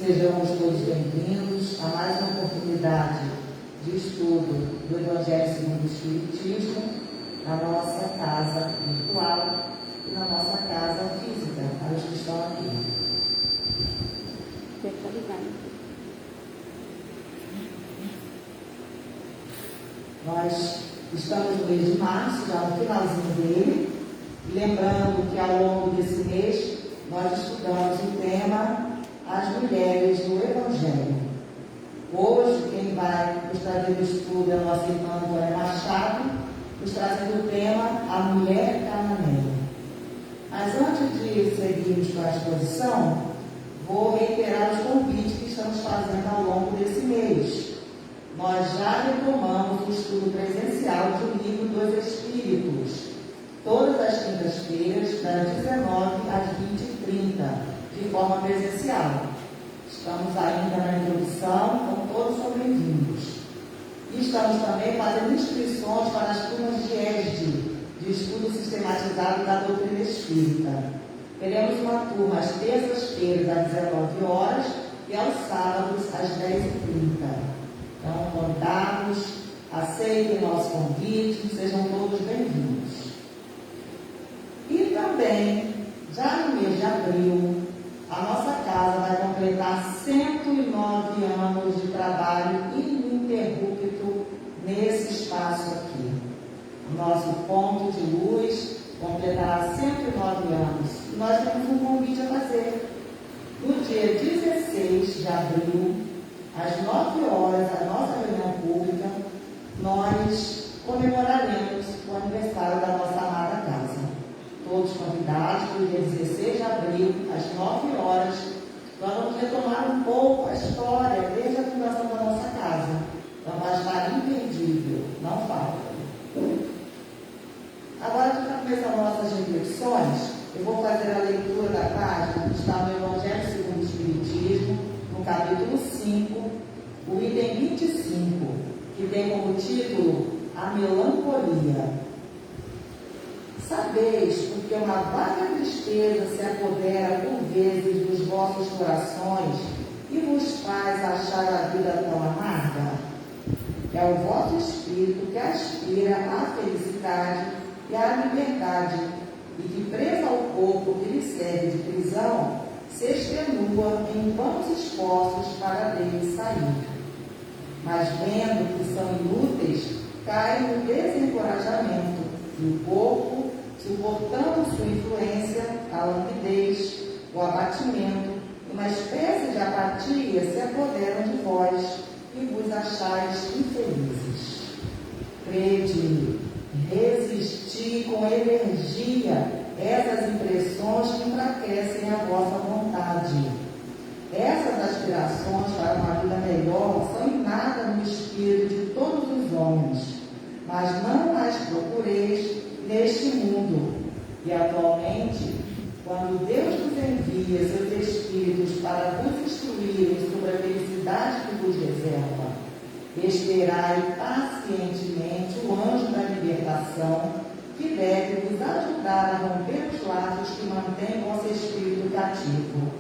Sejamos todos bem-vindos a mais uma oportunidade de estudo do Evangelho segundo o Espiritismo na nossa casa virtual e na nossa casa física, para os que estão aqui. Nós estamos no mês de março, já no finalzinho dele, e lembrando que ao longo desse mês nós estudamos o tema As Mulheres do Evangelho. Hoje, quem vai nos trazer o estudo é a nossa irmã Antônia Machado, nos trazendo o tema A Mulher Cananeia. Mas antes de seguirmos para a exposição, vou reiterar os convites que estamos fazendo ao longo desse mês. Nós já retomamos o estudo presencial do Livro dos Espíritos, todas as quintas-feiras, das 19 às 20h30, de forma presencial. Estamos ainda na introdução, então todos são bem-vindos. E estamos também fazendo inscrições para as turmas de ESD, de Estudo Sistematizado da Doutrina Espírita. Teremos uma turma às terças-feiras, às 19 horas, e aos sábados, às 10h30. Então, convidados, aceitem nosso convite, sejam todos bem-vindos. E também, já no mês de abril, a nossa casa vai completar 109 anos de trabalho ininterrupto nesse espaço aqui. O nosso ponto de luz completará 109 anos. E nós temos um convite a fazer. No dia 16 de abril, às 9 horas, a nossa reunião pública, nós comemoraremos o aniversário da nossa amada casa. Todos convidados para o dia 16 de abril, às 9 horas, nós vamos retomar um pouco a história desde a fundação da nossa casa. Então vai estar imperdível, não falta. Agora que já começam nossas reflexões, eu vou fazer a leitura da página que está no Evangelho segundo o Espiritismo, no capítulo 5, o item 25, que tem como título A Melancolia. Sabeis porque uma vaga tristeza se apodera por vezes dos vossos corações e vos faz achar a vida tão amarga? É o vosso espírito que aspira à felicidade e à liberdade e que, preso ao corpo que lhe serve de prisão, se extenua em vãos esforços para dele sair. Mas vendo que são inúteis, cai no desencorajamento e o corpo, suportando sua influência, a languidez, o abatimento, uma espécie de apatia se apoderam de vós e vos achais infelizes. Crede, resisti com energia essas impressões que enfraquecem a vossa vontade. Essas aspirações para uma vida melhor são inatas no espírito de todos os homens, mas não as procureis neste mundo. E atualmente, quando Deus vos envia seus espíritos para vos instruírem sobre a felicidade que vos reserva, esperai pacientemente o anjo da libertação, que deve vos ajudar a romper os laços que mantêm vosso espírito cativo.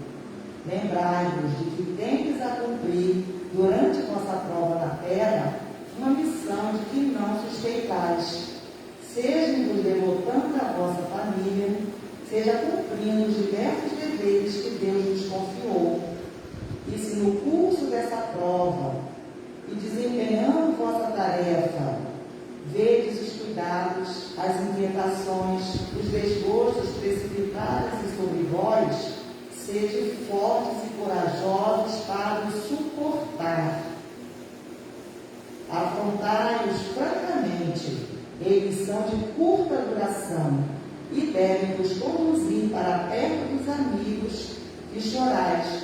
Lembrai-vos de que tendes a cumprir, durante vossa prova na terra, uma missão de que não suspeitais, seja vos devotando à vossa família, seja cumprindo os diversos deveres que Deus vos confiou. E se no curso dessa prova e desempenhando vossa tarefa, vedes os cuidados, as inquietações, os desgostos precipitarem-se sobre vós, sede fortes e corajosos para os suportar. Afrontai-os francamente, eles são de curta duração e devem vos conduzir para perto dos amigos e chorais,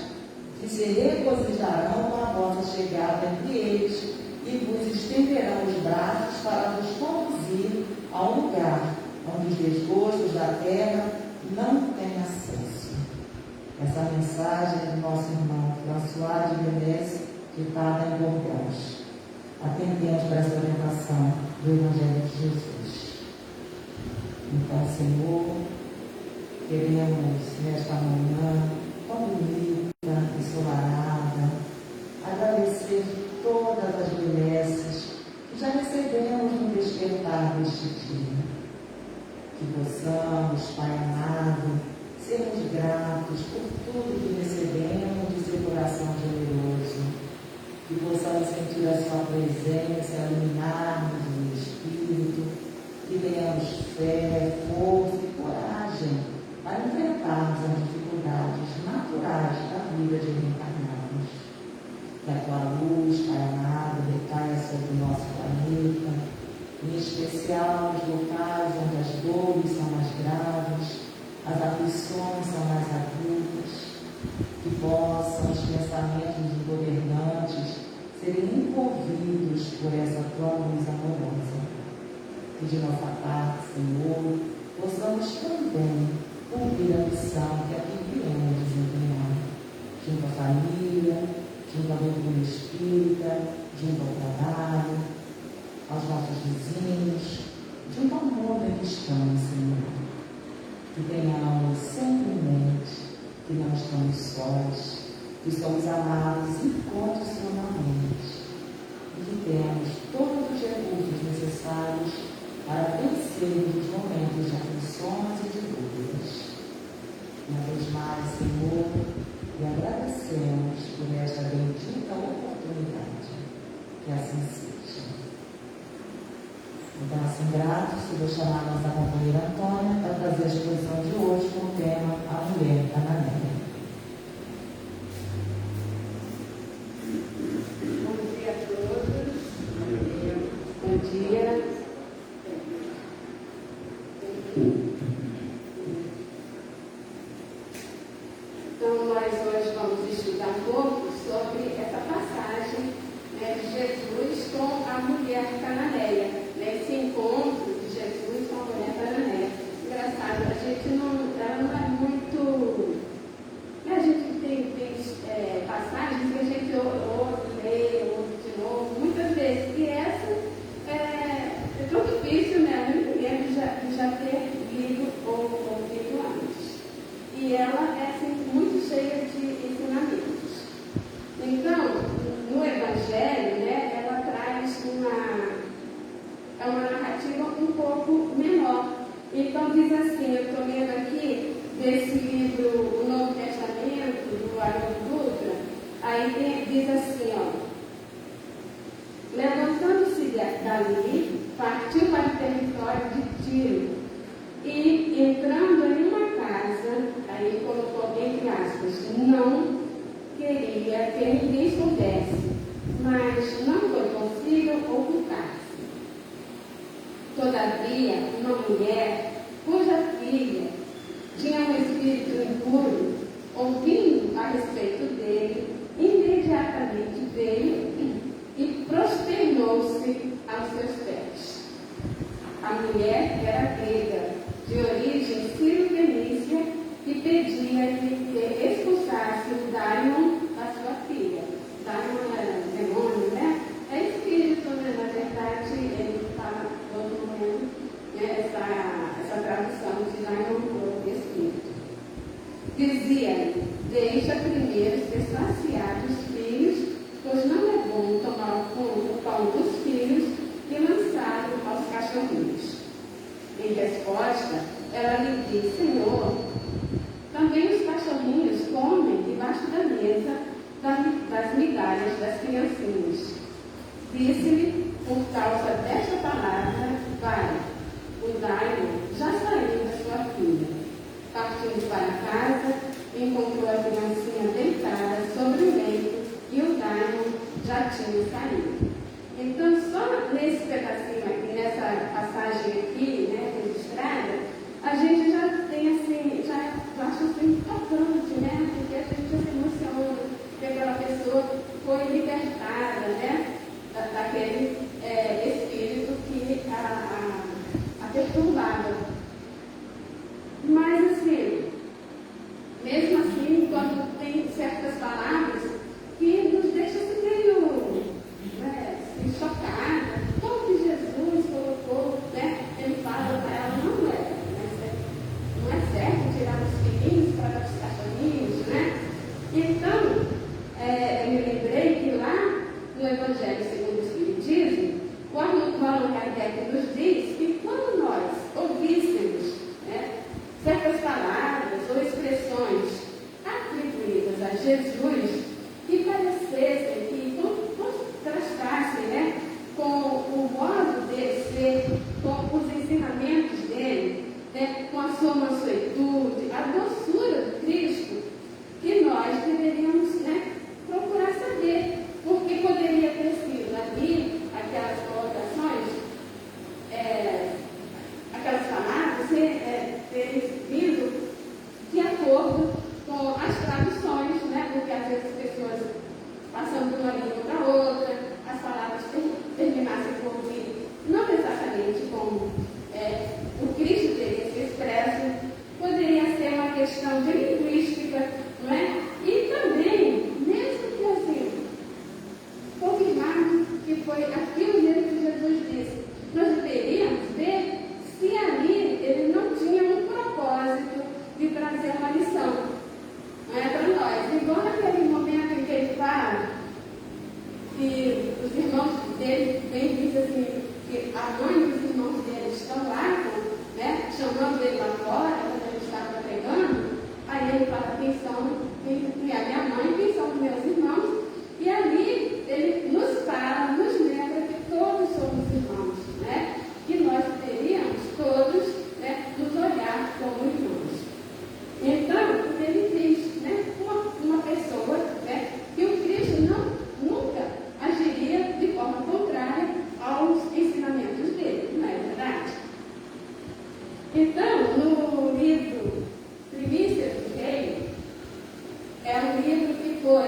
que se regozijarão com a vossa chegada entre eles e vos estenderão os braços para vos conduzir a um lugar onde os desgostos da terra não têm acesso. Essa mensagem é do nosso irmão François de Menezes, ditada em Bordeaux. Atendemos para essa orientação do Evangelho de Jesus. Então, Senhor, queremos nesta manhã tão bonita, ensolarada, sentir a sua presença, iluminar-nos no Espírito, que tenhamos fé, força e coragem para enfrentarmos as dificuldades naturais da vida de reencarnarmos. Que a tua luz, Pai amado, recaia sobre o nosso planeta, em especial nos locais onde as dores são mais graves, as aflições são mais agudas, que possam os pensamentos dos governantes serem envolvidos por essa tua luz amorosa. Que de nossa parte, Senhor, possamos também cumprir a missão que aqui viemos desempenhar, junto à família, junto à doutrina espírita, junto ao trabalho, aos nossos vizinhos, junto ao mundo em que estamos, Senhor. Que tenhamos sempre em mente que não estamos sós, que somos amados incondicionalmente e que temos todos os recursos necessários para vencermos os momentos de aflições e de dúvidas. Uma vez mais, Senhor, e agradecemos por esta bendita oportunidade. Que assim seja. Então, assim, gratos, vou chamar a nossa companheira Antônia para fazer a exposição de hoje com o tema A Mulher Cananeia. Bom dia a todos. Bom dia. Então, nós hoje vamos estudar um pouco sobre essa passagem, né, de Jesus com a mulher cananeia, né, esse encontro de Jesus com a mulher cananeia. Engraçado, ela não é muito. A gente tem passagens que a gente ouve, lê, ouve de novo, muitas vezes, e essa é tão difícil, né? Eu não lembro de já ter lido ou ouvido antes. E ela é assim, muito cheia de ensinamentos. Então, no Evangelho, né, ela traz uma narrativa um pouco menor. Então, diz assim, eu estou lendo aqui desse livro, O Novo Testamento, do Haroldo Dutra, aí diz assim, ó, levantando-se dali, partiu para o território de Tiro, e entrando em uma casa, aí colocou entre aspas, não queria que ninguém soubesse, mas não foi possível ocultar-se. Todavia, uma mulher cuja filha tinha um espírito impuro, ouvindo a respeito dele, imediatamente veio e prosternou-se aos seus pés. A mulher era grega, de origem sírio-fenícia, e pedia-lhe que expulsasse o daimon da sua filha. Daimon era demônio, né? É espírito, né? Na verdade, ele fala todo mundo, né? Essa tradução de daimon por espírito. Dizia-lhe, deixa primeiro ser saciado os filhos, pois não é bom tomar o pão dos filhos e lançá-lo aos cachorrinhos. Em resposta, ela lhe disse, Senhor, também os cachorrinhos comem debaixo da mesa das migalhas das criancinhas. Disse-lhe, por causa desta palavra, vai, o daimon já saiu da sua filha. Partindo para casa, encontrou a criancinha deitada sobre o leito e o daimon já tinha saído. Então, só nesse pedacinho aqui, nessa passagem aqui, né, registrada, a gente já tem assim, já acho assim tocante, né, porque a gente já se emociona que aquela pessoa foi libertada, né, daquele espírito que a perturbava. Mas assim, mesmo assim, quando tem certas palavras que nos deixam assim meio, né, assim, chocada, como que Jesus colocou, né, ele fala para ela, não é certo tirar os filhinhos para dar os cachorrinhos, né? Então, eu me lembrei que lá no Evangelho segundo o Espiritismo, quando Allan Kardec nos diz que quando nós ouvíssemos, né, certas palavras ou expressões atribuídas a Jesus que parecessem, que contrastassem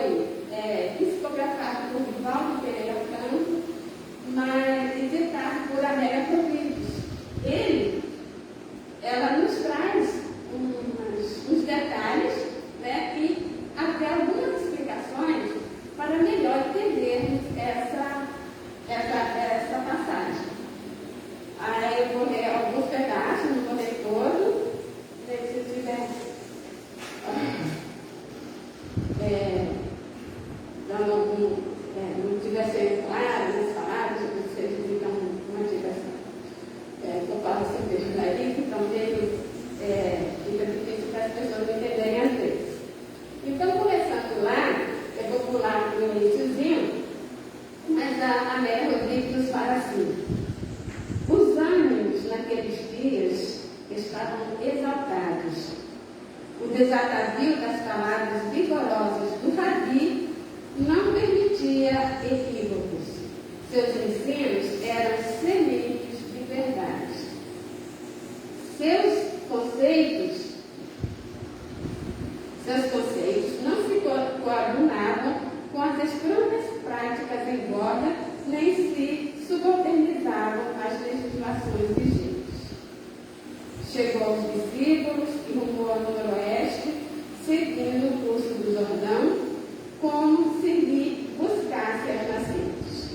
foi psicografado por Valdo Pereira Franco, mas editado por Amélia Provídeos. Ela nos traz uns detalhes, né, e até algumas explicações para melhor entendermos essa passagem. Aí eu vou ler alguns pedaços, não vou ler todo. Se tiver dando não tiver sendo claro nas palavras, vocês me dão uma direção. Eu falo sempre jornalista, então fica difícil para as pessoas entenderem às vezes. Então, começando lá, eu vou pular no iníciozinho, mas a Amélia Rodrigues nos fala assim: os ânimos naqueles dias estavam exaltados. O desatavio das palavras vigorosas do Rabi não permitia equívocos. Seus ensinos eram sementes de verdade. Seus conceitos não se coadunavam com as estranhas práticas em voga, nem se subalternizavam às legislações vigentes. Chegou aos discípulos e rumou ao noroeste, seguindo o curso do Jordão, como se lhe buscasse as nascentes.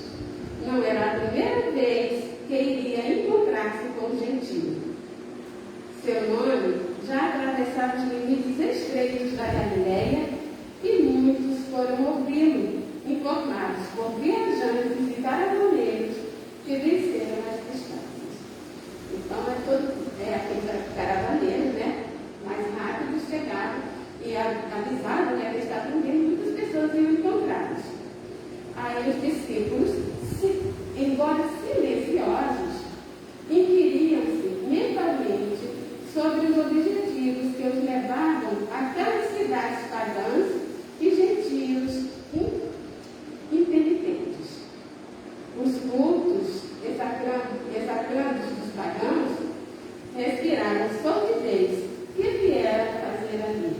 Não era a primeira vez que iria encontrar-se com o gentio. Seu nome já atravessava os limites estreitos da Galileia e muitos foram ouvi-lo, informados por viajantes e caravoneiros que venceram as distâncias. Então, aqueles caravaneiros, né, mais rápidos chegaram e avisaram, né, que estavam vendo, muitas pessoas iam encontrá-los. Aí os discípulos, embora silenciosos, inquiriam-se mentalmente sobre os objetivos que os levavam àquelas cidades pagãs e gentios impenitentes. Os cultos execrados dos pagãos respiraram solidez que vieram fazer ali.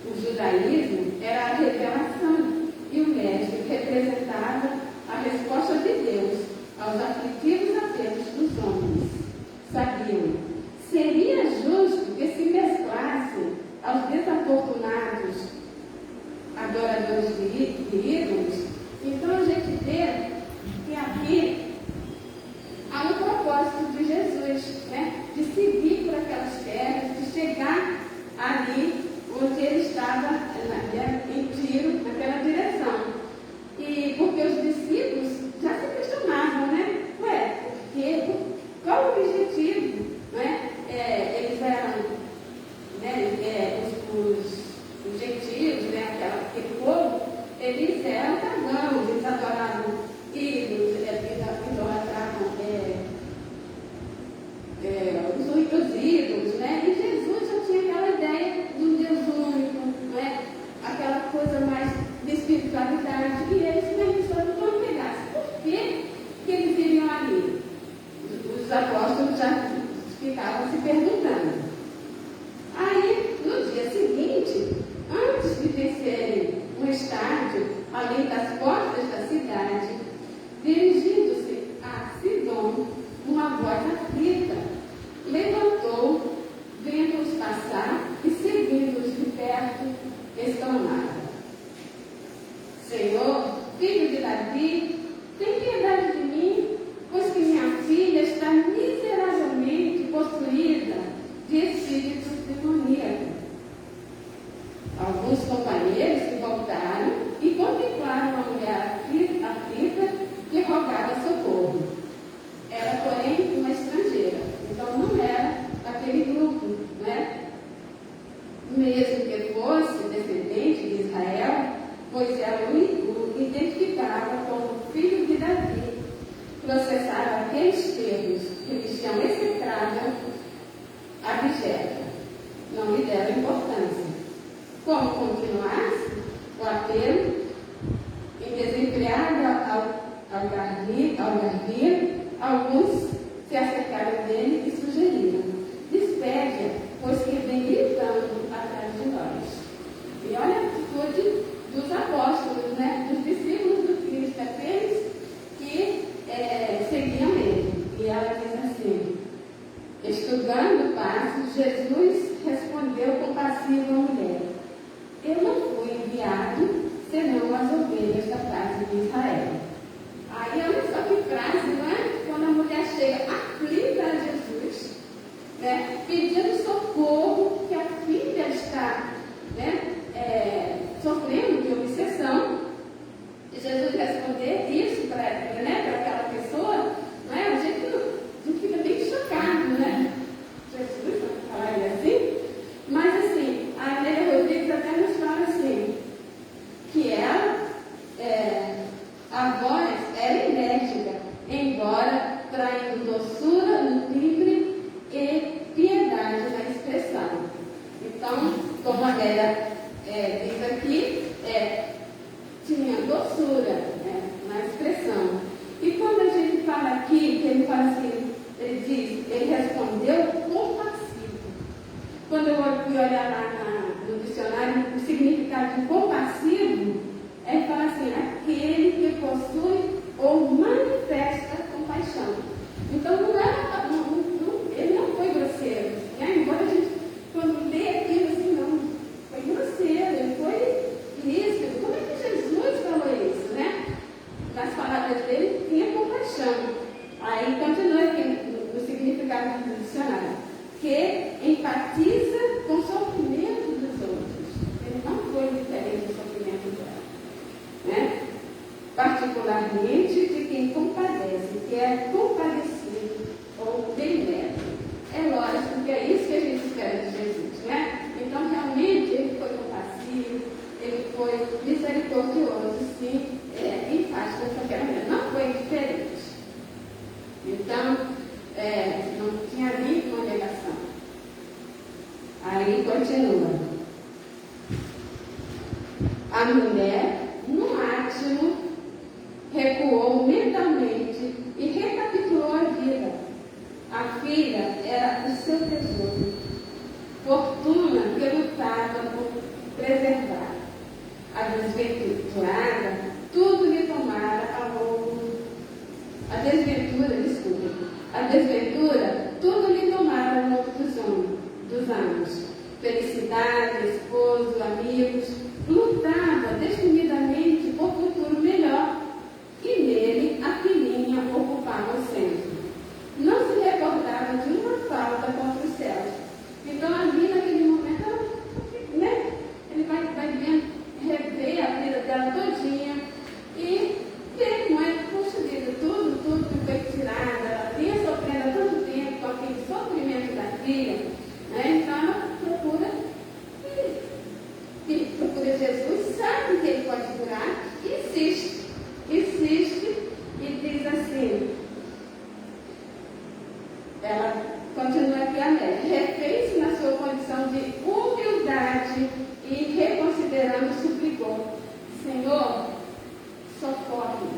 O judaísmo era a revelação e o mestre representava a resposta de Deus aos aflitivos apelos dos homens. Sabiam, seria justo que se mesclasse aos desafortunados adoradores de ídolos. Então a gente vê que aqui há um propósito de Jesus, né, de seguir por aquelas terras, de chegar ali onde ele estava, em Tiro, naquela direção. E porque os discípulos já se questionavam, né? Qual o objetivo? Né? Eles eram, né, os gentios, né, aquele povo, eles eram pagãos, eles adoravam ídolos, idolatravam os ídolos, né? E Jesus já tinha aquela ideia do Deus único, né? Aquela coisa mais de espiritualidade, e eles pensaram como pegasse. Por que eles iriam ali? Os apóstolos já ficavam se perguntando. Aí, no dia seguinte, antes de descerem um estádio além das portas da cidade, dirigindo-se a Sidom, uma voz aflita levantou, vendo-os passar e seguindo-os de perto, exclamava: Senhor, filho de Davi, tem piedade de mim, pois que minha filha está miseravelmente possuída de espíritos demoníacos. Alguns companheiros se voltaram e contemplaram a mulher aflita que rogava socorro. Era, porém, uma estrangeira, então não era aquele grupo, né? Mesmo que fosse descendente de Israel, pois ela o identificava como filho de Davi, processava aqueles termos que lhe tinham execrado abjeta. Não lhe deram importância. Como continuasse o apelo, em desempregada ao Garvir, alguns se acercaram dele e sugeriram: despede-a, pois que vem gritando atrás de nós. E olha a atitude dos apóstolos. tinha doçura, né, na expressão. E quando a gente fala aqui, que ele fala assim, ele diz, ele respondeu compassivo. Quando eu fui olhar lá no dicionário, o significado de compassivo, ele fala assim, aquele que possui ou manifesta compaixão. Então ele não foi grosseiro, né? Embora a gente, quando lê aquilo assim, não, foi grosseiro, ele foi ríspido. Como é que Jesus falou isso, né? Nas palavras dele, tinha compaixão. Aí continua aqui no significado do dicionário, que empatiza com o sofrimento dos outros. Ele não foi diferente do sofrimento dela, né? Particularmente de quem compadece, que é compadecido ou benévolo. É lógico que é isso que a gente espera de Jesus, né? Então, realmente, ele foi compassivo, ele foi misericordioso, sim, e faz com que aquela mulher não foi diferente. Então, não tinha nenhuma negação. Aí continua. A mulher, num átimo, recuou mentalmente e recapitulou a vida. A filha era o seu tesouro, fortuna que lutava por preservar. A desventurada, tudo lhe tomara ao longo. A desventura, tudo lhe tomara ao longo dos anos. Felicidade, esposo, amigos, lutava destemidamente por futuro melhor. E nele a filhinha ocupava o centro. Não se recordava de uma falta contra os céus. Então ali naquele momento, né, ele vai rever a vida dela todinha e ver, mãe, puxa vida, tudo que foi tirado, ela vinha sofrendo há tanto tempo com aquele sofrimento da filha, né? Então ela procura Jesus, sabe que ele pode curar, e insiste e diz assim, ela continua aqui a mulher, refez-se na sua condição de humildade e reconsiderando suplicou, Senhor, socorre.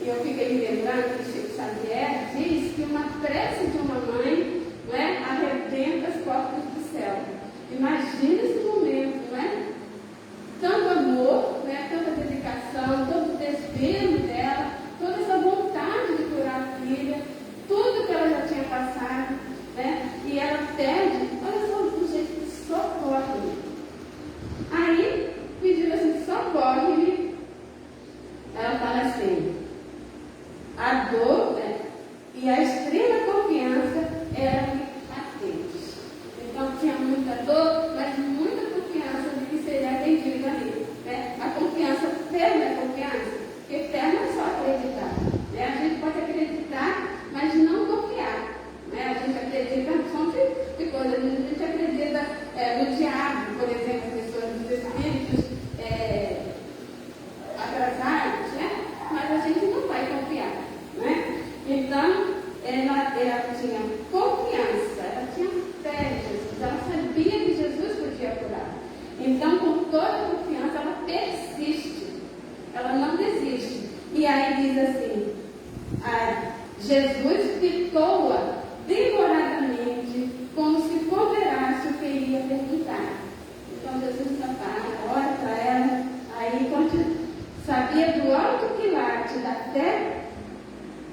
E eu fiquei me lembrando que Chico Xavier diz que uma prece de uma mãe, né, arrebenta as portas do céu. Imagina esse momento, né? Tanto amor, né, tanta dedicação, todo o desvelo dela, toda essa vontade de curar a filha, tudo que ela já tinha passado, né? E ela pede, olha só o jeito que socorre. Aí, pedindo assim, socorre-me, ela fala assim, a dor, né, e a extrema confiança eram atentes. Então tinha muita dor, mas muita confiança de que seria atendido ali, né? A confiança, fé não é confiança, porque fé não é só acreditar, né? A gente pode acreditar, mas não confiar, né? A gente acredita em um monte de coisas, a gente acredita no diabo, por exemplo, pessoas dos espíritos atrasados, né? Mas a gente não vai confiar, né? Então, ela tinha confiança, ela tinha fé em Jesus, ela sabia que Jesus podia curar. Então, com toda confiança, ela persiste, ela não desiste. E aí diz assim, Jesus fitou-a demoradamente, como se ponderasse o que iria perguntar. Então, Jesus ora para ela, aí sabia do alto quilate da fé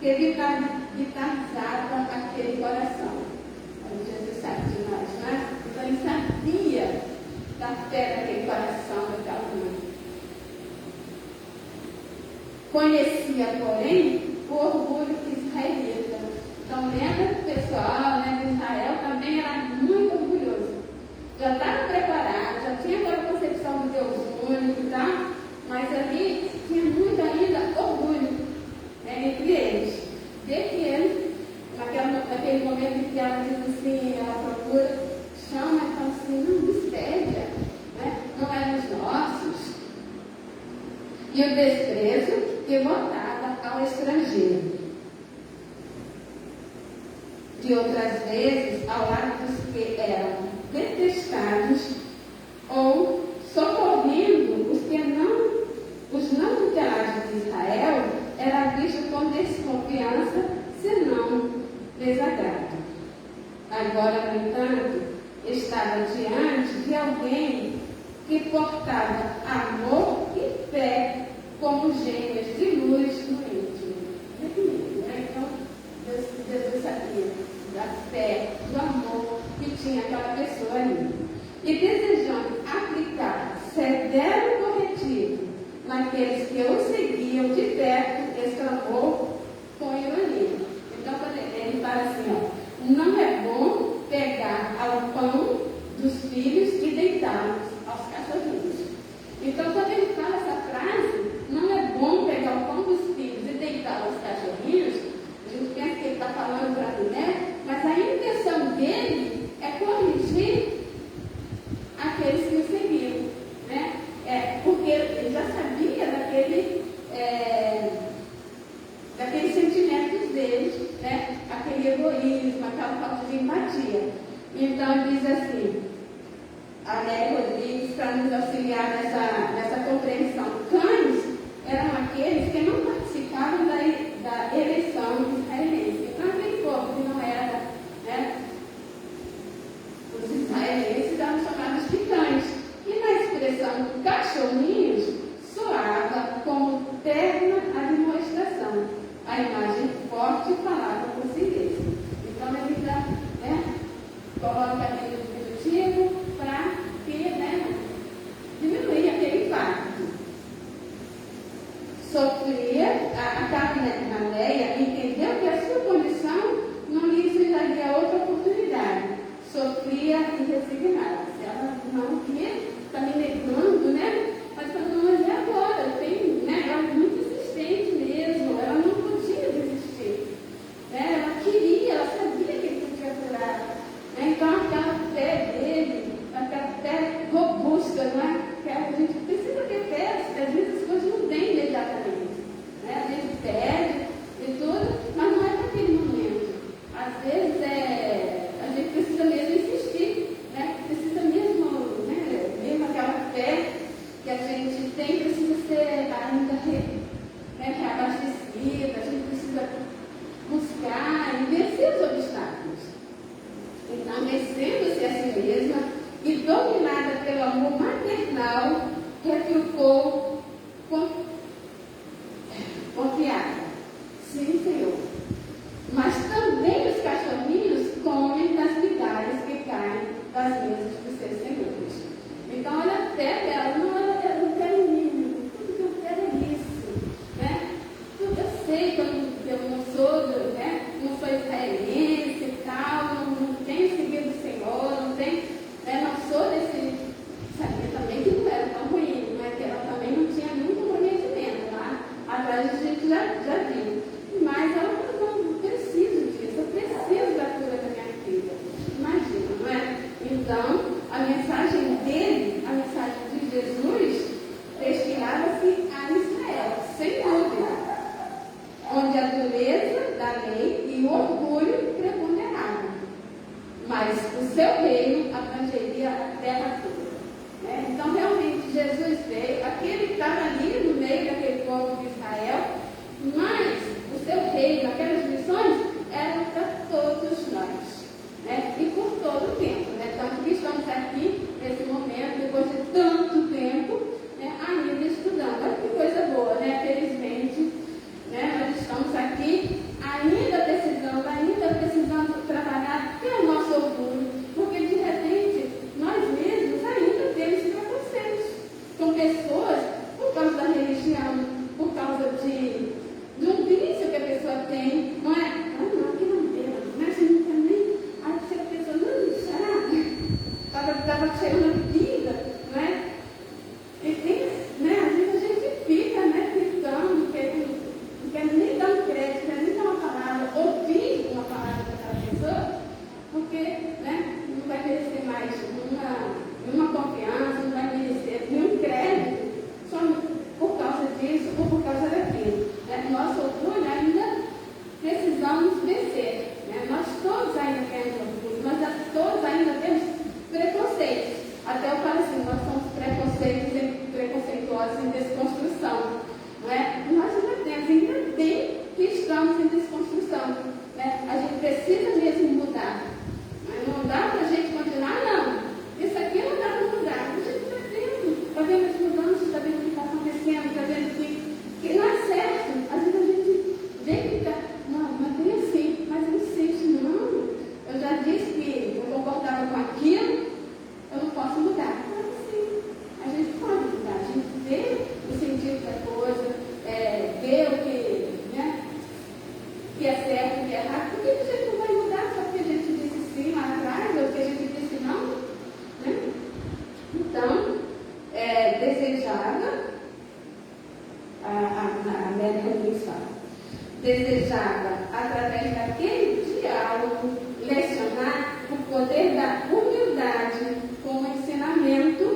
que vitalizava aquele coração. Aí Jesus sabe de nós, né? Então ele sabia da fé daquele coração daquela mãe. Conhecia, porém, o orgulho israelita. Então, lembra, pessoal, né, de Israel também era muito orgulhoso. Já estava preparado, já tinha aquela concepção do Deus único e tal, mas ali tinha muito ainda orgulho, né, entre eles. De que ele, naquele momento em que ela diz assim, ela procura, chama e fala assim, não, despede, né, não é dos nossos. E o desprezo que voltava ao estrangeiro. De outras vezes, ao lado dos que eram detestados ou socorrendo os que não portava amor e fé como gêmeas de luz no íntimo. Então, Jesus sabia da fé, do amor que tinha aquela pessoa ali. E desejando aplicar severo corretivo naqueles que o seguiam de perto, exclamou com ironia. Então, ele fala assim, ó, não é bom pegar ao pão dos filhos e deitá-los aos cachorrinhos. Então, quando ele fala essa frase, não é bom pegar o pão dos filhos e deitá-los aos cachorrinhos, a gente pensa que ele está falando para a mulher, mas a intenção dele é corrigir aqueles que o seguiam, né? Porque ele já sabia daqueles sentimentos deles, né? Aquele egoísmo, aquela falta de empatia. Então diz assim, a Nélia Rodrigues, para nos auxiliar nessa compreensão, cães eram aqueles que não participavam da eleição israelense. Então aquele povo que não era, né? Os israelenses eram chamados de cães. E na expressão cachorrinhos, soava como terna admoestação. A imagem forte falava por si mesmo. Então ele já, coloca aquele diminutivo para diminuir aquele impacto. Sofria, a Cananeia entendeu que a sua condição não lhe daria outra oportunidade. Sofria e resignava-se. Ela não queria, está me negando, né? Mas falando, mas é agora, ela é muito insistente mesmo, ela não podia desistir. Ela queria, ela sabia que ele podia curar. Então aquela fé dele, aquela fé robusta, não é? Que a gente precisa ter fé, porque às vezes as coisas não vêm imediatamente. A gente pede e tudo, mas não é naquele momento. Às vezes a gente precisa mesmo insistir, né? Precisa mesmo, mesmo aquela fé que a gente tem, precisa ser ainda reabastecida, a gente precisa buscar e vencer os obstáculos. Então, vencendo-se a si mesma e dominada pelo amor maternal, retrucou confiada. Sim, Senhor. Mas também os cachorrinhos comem das migalhas que caem das mesas dos seus senhores. Então, olha a fé dela, eu não quero mínimo, tudo que eu quero é isso. Né? Tudo eu sei que eu não sou, não sou israelense e tal, não tenho seguido o Senhor, não sou desse. Sabia também que não era tão ruim, mas que ela também não tinha nenhum comprometimento. Lá atrás a gente já viu. Mas ela falou, não preciso disso, eu preciso da cura da minha filha. Imagina, não é? Então, a mensagem dele, a mensagem de Jesus, destinava-se a Israel, sem dúvida, onde a dureza da lei e o orgulho preponderavam. Mas o seu reino abrangeria a terra toda. Então, realmente, Jesus veio, aquele que estava ali no meio daquele povo de Israel, mas o seu reino, aquelas missões, eram para todos nós. E por todo o tempo. Tanto que estamos aqui, nesse momento, depois de tanto tempo, ainda estudando. Olha que coisa boa, felizmente, nós estamos aqui ainda precisando trabalhar até o nosso orgulho, porque de repente nós mesmos ainda temos preconceitos com pessoas por causa da religião, por causa de um vício que a pessoa tem, não é? Não, aqui não tem, mas você não tem nem. Aí você pensa, não, será? Estava cheirando a bebida, não é? E tem, às vezes a gente fica, ficando, não quer nem dar um crédito, não quer nem dar uma palavra, ouvir uma palavra daquela pessoa, porque, não vai merecer mais nenhuma confiança, não vai merecer nenhum crédito, só por causa disso ou por causa daquilo. Nosso orgulho ainda precisamos a América Universal. Desejava, através daquele diálogo, lecionar o poder da humildade como ensinamento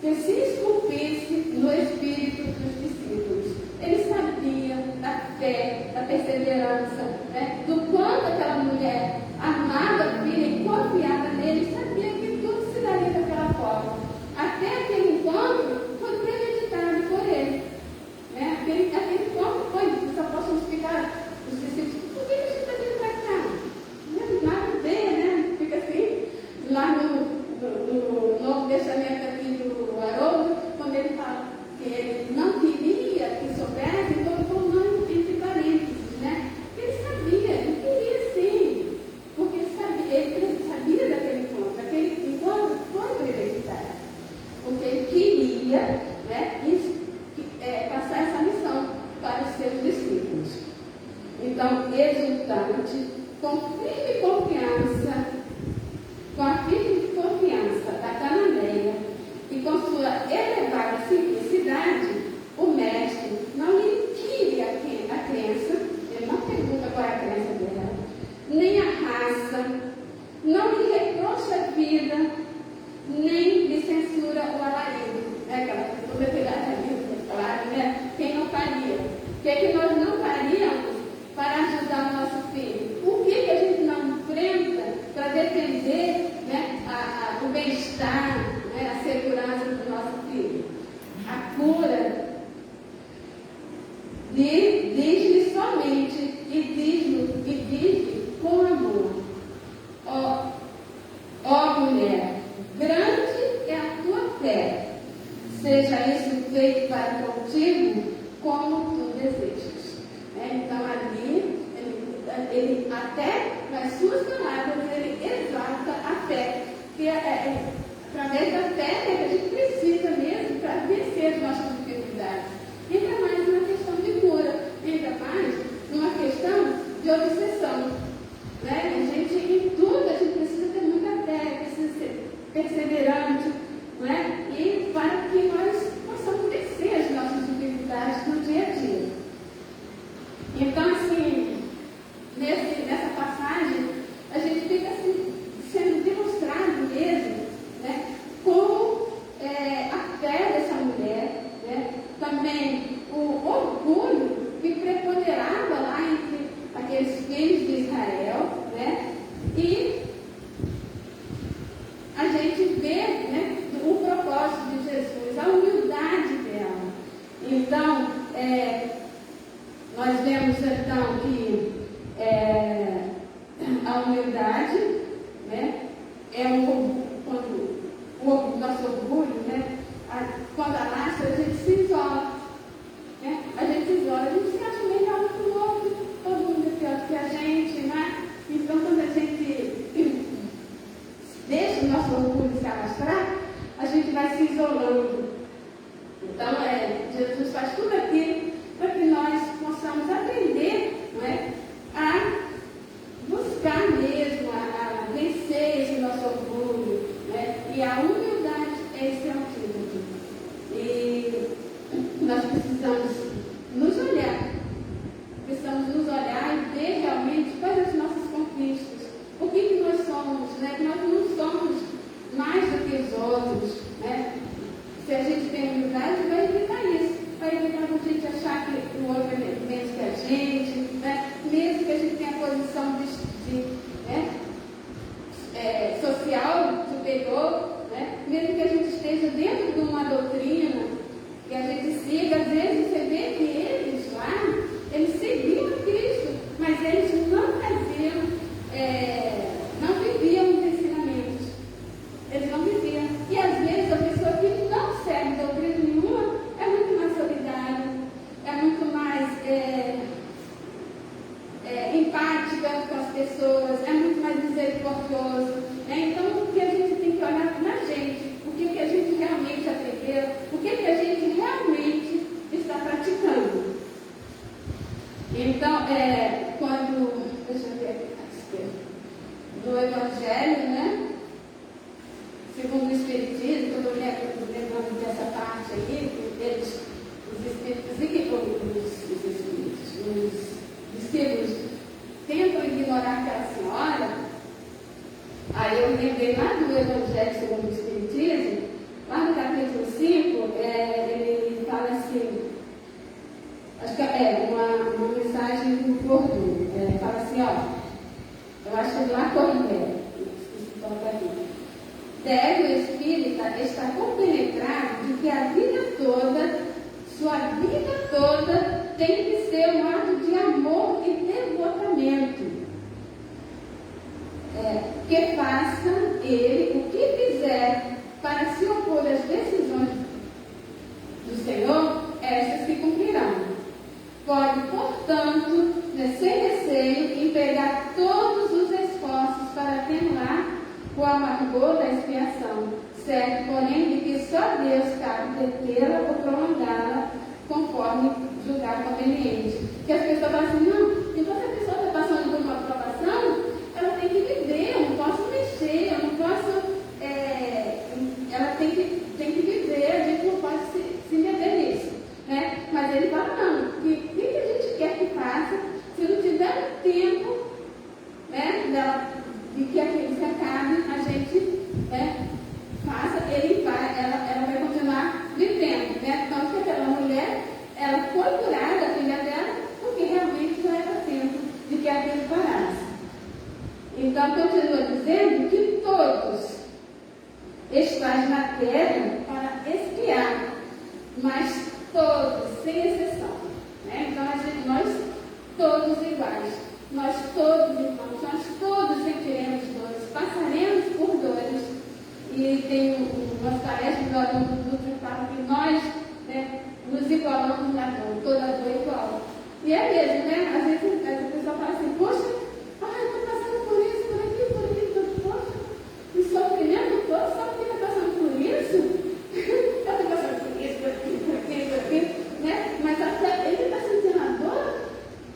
que se esculpisse no espírito dos discípulos. Ele sabia da fé, da perseverança, né? Do quanto aquela mulher amava o filho e confiava nele, sabia que tudo se daria daquela forma. Até aquele encontro foi premeditado por ele. Né? Aquele encontro foi, os apóstolos ficaram, os discípulos, por que a gente está vindo para cá? Nada a ver, né? Fica assim, lá no Novo Testamento aqui do Haroldo, quando ele fala que ele não queria que soubesse, então ele falou não entre parênteses, né? Ele sabia, ele queria sim, porque ele sabia daquele encontro foi premeditado, porque ele queria, né, passar essa missão para os seus discípulos. Então, exultante, com a firme confiança da cananeia e com sua elevada simplicidade, o mestre não lhe tire a crença, ele não pergunta qual é a crença dela, nem a raça, não lhe reprocha a vida, nem lhe censura o alarido. É aquela toda pegadinha, claro, né? Quem não faria? O que é que nós não faríamos para ajudar o nosso filho? O que a gente não enfrenta para defender, né, o bem-estar, né, a segurança do nosso filho? A cura diz-lhe somente e diz-lhe com amor. Ó mulher, grande é a tua fé, seja isso feito para contigo como tu desejas. Então ali, ele até nas suas palavras, ele exalta a fé, que através da fé que a gente precisa mesmo para vencer as nossas dificuldades. Ainda mais numa questão de cura, ainda mais numa questão de obsessão. Né? A gente, em tudo, a gente precisa ter muita fé, precisa ser perseverante, né? E para que nós possamos vencer as nossas dificuldades no dia a dia. Então, assim, nessa passagem, a gente fica assim, sendo demonstrado mesmo, né, como a fé dessa mulher, né, espíritos e que os discípulos tentam ignorar aquela senhora, aí eu lembrei lá do Evangelho segundo o Espiritismo, lá no capítulo 5, ele fala assim, acho que é uma mensagem do Cordo, fala assim, eu acho que lá Cordo deve o espírita estar compenetrado de que a vida toda, sua vida toda, tem que ser um ato de amor e devotamento. Que faça ele o que fizer para se opor às decisões do Senhor, estas se cumprirão. Pode, portanto, sem receio, empregar todos os esforços para atenuar o amargor da expiação, certo, porém, de que só Deus cabe detê-la ou prolongá-la conforme julgar conveniente. Que as pessoas falam assim, não, então se a pessoa está passando por uma aprovação, ela tem que viver, eu não posso mexer, eu não posso, ela tem que viver, a gente não pode se meter nisso, né? Mas ele fala, não, que o que a gente quer que faça, se não tiver um tempo, né, de que aquilo se acabe, a gente faça, ela vai continuar vivendo, né? Tanto que aquela mulher, ela foi curada, a filha dela, porque realmente não era tempo de que aquilo parasse. Então, continua dizendo que todos estáis na terra para expiar, mas todos, sem exceção, né? Então, nós todos iguais, nós todos irmãos, nós todos sentiremos dores, passaremos por dores, e tem umas tarefas do aluno que fala que nós, né, nos igualamos na dor, toda dor igual. E é mesmo, né? Às vezes a pessoa fala assim, poxa, eu estou passando por isso, por aquilo, poxa, e sofrimento todo, só porque está passando por isso? Eu estou passando por isso, por aquilo, né? Mas até ele está sentindo a dor,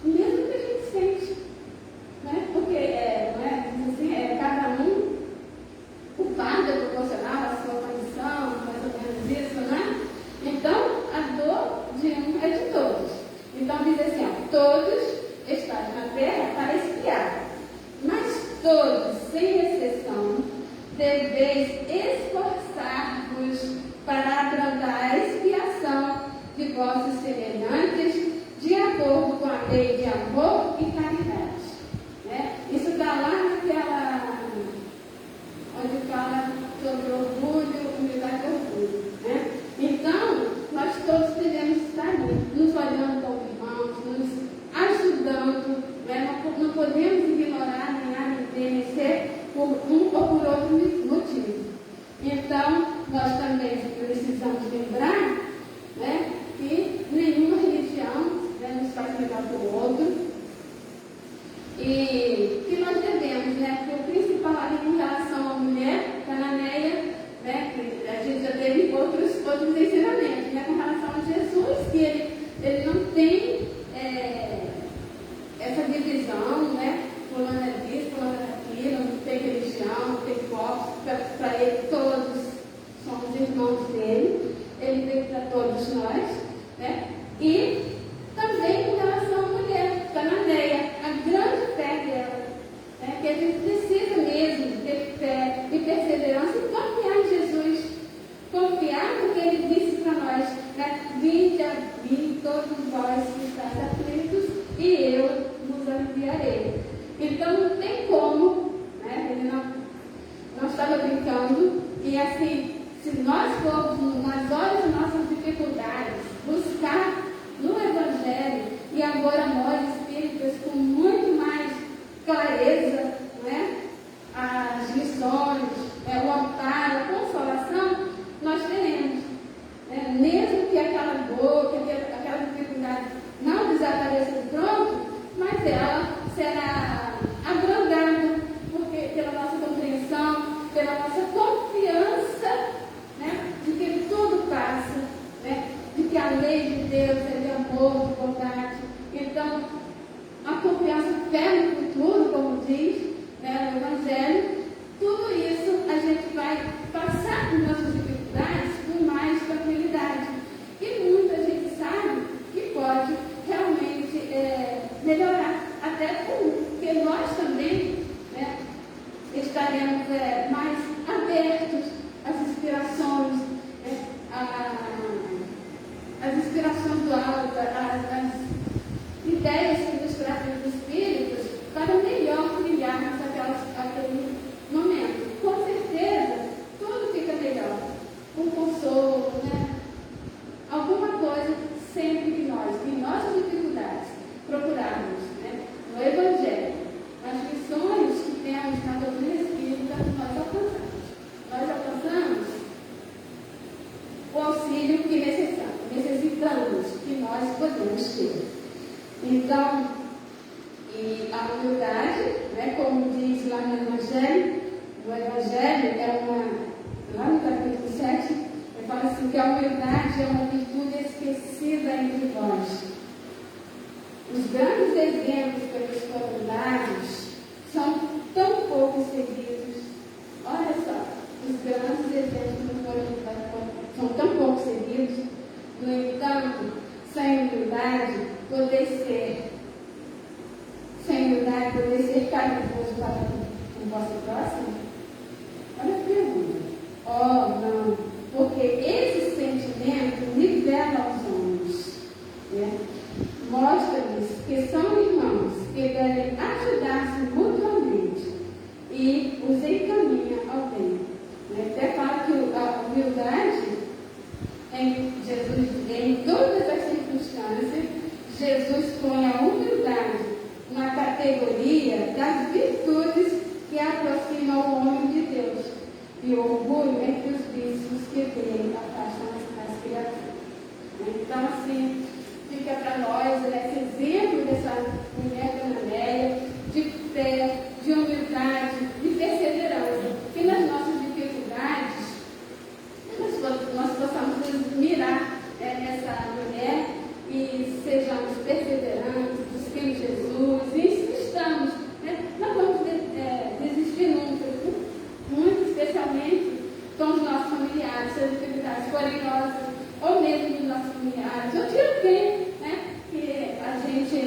mesmo que a gente sente, né? Porque, diz assim, cada um, o fardo é proporcional à sua condição, mais ou menos isso, né? Então, a dor de um é de todos. Então, diz assim, todos estáis na terra para expiar, mas todos, sem exceção, deveis esforçar-vos para abrandar a expiação de vossos semelhantes, de acordo com a lei de amor e caridade. Né? Isso está lá naquela, onde fala sobre orgulho, humildade e orgulho. Né? Então, nós todos devemos estar ali, nos olhando como irmãos, nos ajudando, né? Não podemos ignorar, nem ser por um ou por outro motivo. Então, nós também precisamos lembrar, né, que nenhuma religião, né, nos faz melhor que o outro, e que nós devemos, né, que o principal ali em relação à mulher cananeia, né, que a gente já teve outros ensinamentos, né, com relação a Jesus, que ele não tem essa divisão, né, fulano é disso, fulano é daquilo, não tem religião, não tem foco, para ele todos somos irmãos dele, ele veio para todos nós, né, e também com relação à mulher cananeia, a grande fé dela, né, que a gente precisa mesmo ter fé e perseverança e confiar em Jesus, confiar no que ele disse para nós, né, vinde a mim todos vós que estáis aflitos e eu vos aliviarei. Então não tem como, né, ele não estava brincando, e assim, se nós formos nas horas das nossas dificuldades, buscar no Evangelho, e agora nós espíritas com muito mais clareza, né, as lições, o amparo, a consolação, nós teremos. Né? Mesmo que aquela dor, que aquela dificuldade não desapareça de pronto, mas ela será abrandada, porque pela nossa compreensão, pela nossa confiança, né, de que tudo passa, né, de que a lei de Deus é de amor, de bondade. Então, a confiança fé no futuro, como diz, né, no Evangelho, tudo isso a gente vai passar por nossas dificuldades com mais tranquilidade. E muita gente sabe inspiração do alto, as ideias que nos trazem dos Espíritos, para melhor brilharmos aquele momento. Com certeza, tudo fica melhor. Um consolo, né? Alguma coisa sempre que nós, em nossas dificuldades, procurarmos, né? No Evangelho, as lições que temos na doutrina espírita, nós alcançamos. Nós alcançamos o auxílio que necessitamos, que nós podemos ter. Então, e a humildade, né, como diz lá no Evangelho, lá no capítulo 7, ele fala assim, que a humildade é uma virtude esquecida entre vós. Os grandes exemplos pelos foram dados são tão pouco seguidos. Olha só, os grandes exemplos são tão pouco seguidos. No entanto, sem humildade, poder ser caridoso para o vosso próximo? Olha a pergunta. Oh, não, porque esse sentimento nivela os homens, né? Mostra-lhes que são irmãos, que devem ajudar-se mutuamente e os encaminha ao bem. Até fala que a humildade em todas as circunstâncias, Jesus põe a humildade na categoria das virtudes que aproximam o homem de Deus, e o orgulho entre os vícios que dele afastam as criaturas. Então, assim, fica para nós esse exemplo dessa mulher cananeia, de fé, de humildade, de perseverança, que nas nossas dificuldades nós possamos mirar essa mulher e sejamos perseverantes, busquemos Jesus, e insistamos, né? Não vamos desistir nunca, muito especialmente com os nossos familiares, se as dificuldades forem nossas, ou mesmo dos nossos familiares, ou de alguém, né? Que a gente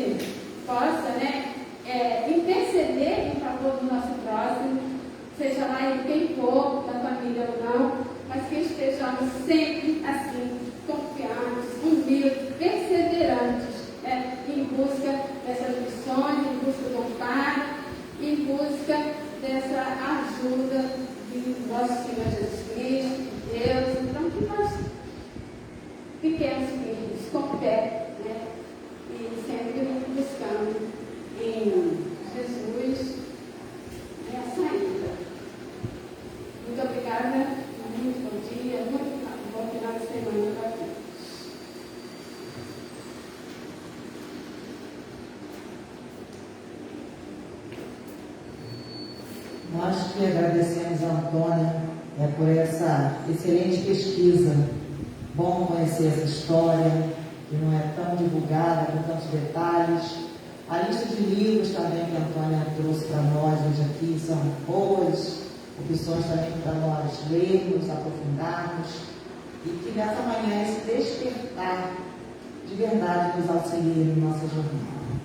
possa, né? Interceder em favor do nosso próximo, seja lá em quem for, da família ou não, mas que estejamos sempre assim, confiantes, humildes, perseverantes, em busca dessas missões, em busca do amparo, em busca dessa ajuda de nosso Senhor Jesus Cristo, de Deus. Então, que nós fiquemos firmes, com fé, né? E sempre buscando em Jesus a saída. Muito obrigada. Muito bom dia, muito bom final de semana para todos. Nós que agradecemos a Antônia por essa excelente pesquisa. Bom conhecer essa história, que não é tão divulgada, com tantos detalhes. A lista de livros também que a Antônia trouxe para nós hoje aqui são boas opções também para nós lermos, aprofundarmos, e que nessa manhã esse despertar de verdade nos auxilie em nossa jornada.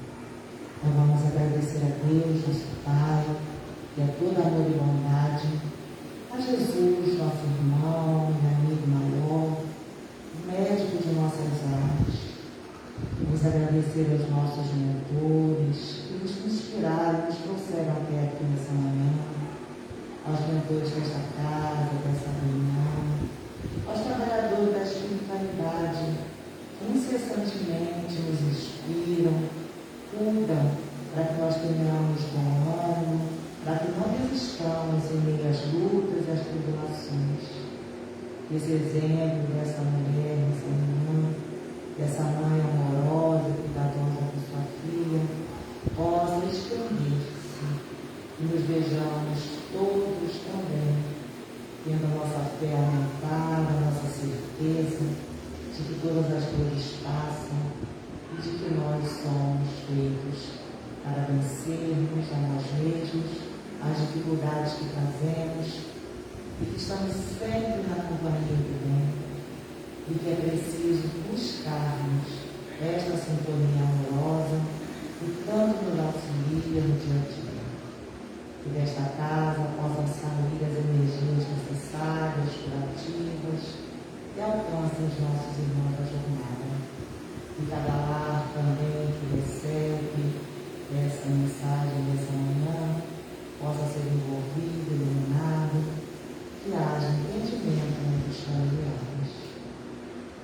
Então vamos agradecer a Deus, nosso Pai, que é todo amor e bondade, a Jesus, nosso irmão e amigo maior, médico de nossas almas. Vamos agradecer aos nossos mentores que nos inspiraram, nos trouxeram até aqui nessa manhã, aos mentores desta casa, dessa reunião, aos trabalhadores da espiritualidade, que incessantemente nos inspiram, cuidam para que nós tenhamos bom ânimo, para que não desistamos em meio às lutas e às tribulações. Esse exemplo dessa mulher, dessa irmã, dessa mãe amorosa, cuidadosa com sua filha, possa estender-se e nos vejamos todos também, tendo a nossa fé aumentada, a nossa certeza de que todas as dores passam e de que nós somos feitos para vencermos a nós mesmos, as dificuldades que trazemos, e que estamos sempre na companhia do bem, e que é preciso buscarmos esta sintonia amorosa que tanto nos auxilia no dia a dia. Que desta casa possam sair as energias necessárias, curativas, e alcancem os nossos irmãos da jornada. cada lar também que recebe essa mensagem dessa manhã possa ser envolvido, iluminado, que haja entendimento no que estão enviados.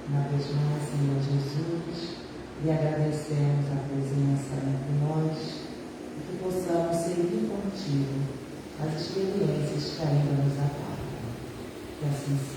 Uma vez mais, Senhor Jesus, lhe agradecemos a presença entre nós e que possamos seguir contigo as experiências que ainda nos aguardam. Que assim seja.